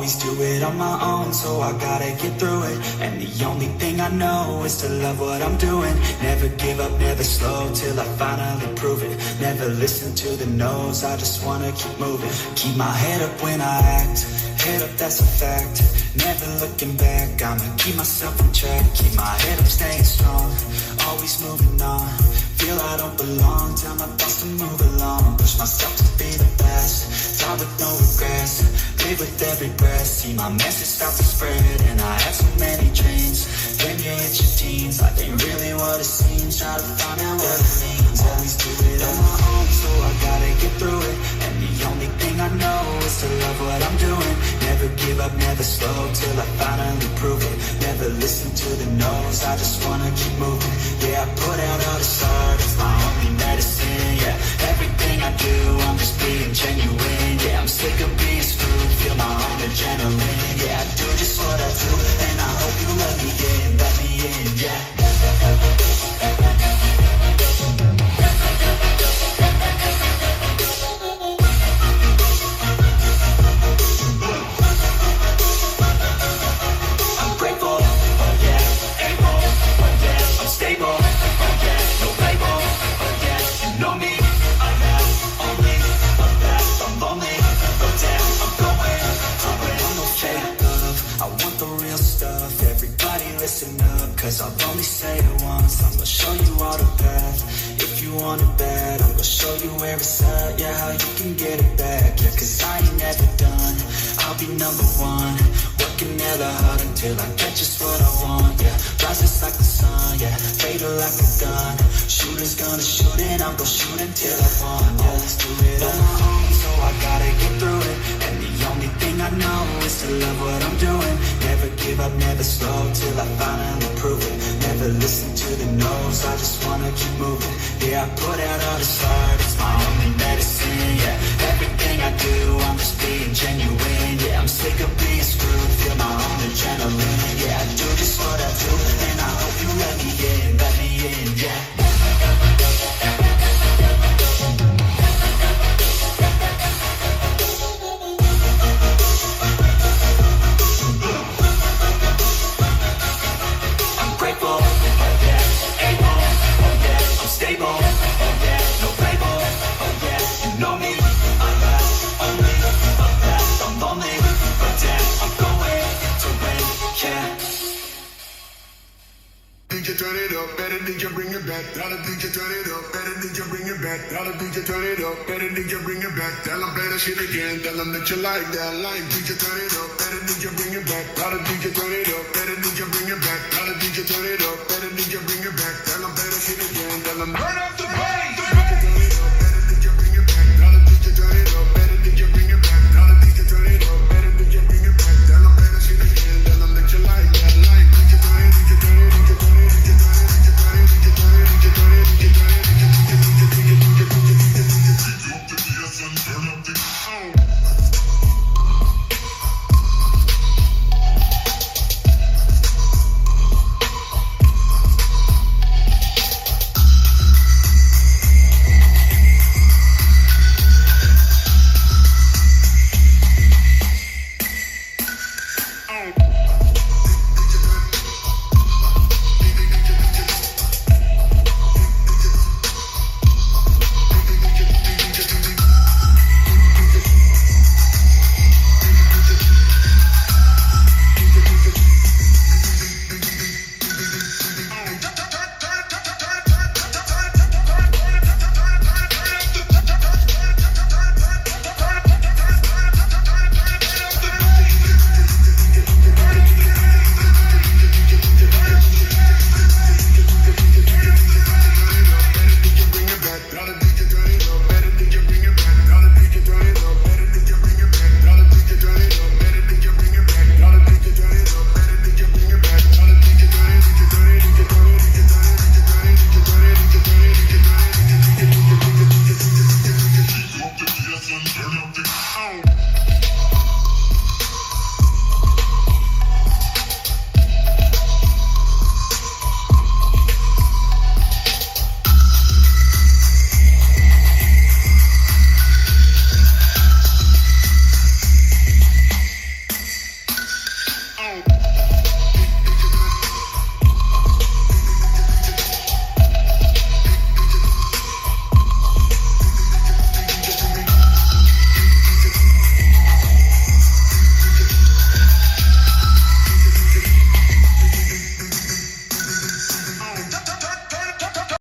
always do it on my own, so I gotta get through it. And the only thing I know is to love what I'm doing. Never give up, never slow, till I finally prove it. Never listen to the no's, I just wanna keep moving. Keep my head up when I act, head up, that's a fact. Never looking back, I'ma keep myself on track. Keep my head up, staying strong, always moving on. Feel I don't belong, tell my thoughts to move along. Push myself to be the best, die with no regrets. Live with every breath, see my message start to spread. And I have so many dreams, when you hit your teens, life ain't really what it seems. Try to find out what it means, always do it on my own, so I gotta get through it. And the only thing I know is to love what I'm doing. Never give up, never slow, till I finally prove it. Never listen to the no's, I just wanna keep moving. Yeah, I put out all this art, it's my only medicine. Yeah, everything I do, I'm just being genuine. Yeah, I'm sick of being screwed, feel my own adrenaline. Yeah, I do just what I do, and I hope you let me in, yeah. I'm grateful, oh yeah, able, oh yeah, I'm stable, oh yeah, no label, oh yeah, you know me, I have only a past, I'm lonely, but damn, I'm going to win. I'm no fake love, I want the real stuff. Everybody listen up, cause I'll only say it once. I'm gonna show you all the path, if you want it bad. I'm gonna show you where it's at, yeah, how you can get it back. Yeah, cause I ain't never done, I'll be number one. Working hella hard until I get just what I want, yeah. Rises like the sun, yeah, fatal like a gun. Shooter's gonna shoot and I'm gonna shoot until I want, yeah. Always do it on my own, so I gotta get through it. And the only thing I know is to love what I'm doing. Never give up, never slow, till I finally prove it. Never listen to the no's, I just wanna keep moving. Yeah, I put out all this art, it's my only medicine. Yeah, everything I do, I'm just being genuine. Yeah, I'm sick of being screwed, feel my own adrenaline. Yeah, I do just what I do, and I hope you let me in, yeah. I'm grateful, oh yeah, able, oh yeah, I'm stable, oh yeah, no label, oh yeah, you know me, I have only a past, I'm lonely, but damn, I'm going to win, yeah. DJ turn it up, better DJ bring it back. Tell the DJ turn it up, better DJ bring it back. Tell the DJ turn it up, better DJ bring it back. Tell them play that shit again, tell them that you like that line. DJ turn it up, better DJ bring it back. Tell the DJ turn it up, better DJ bring it back. Tell the DJ turn it up, better DJ bring it back. Tell them play that shit again, tell them turn up.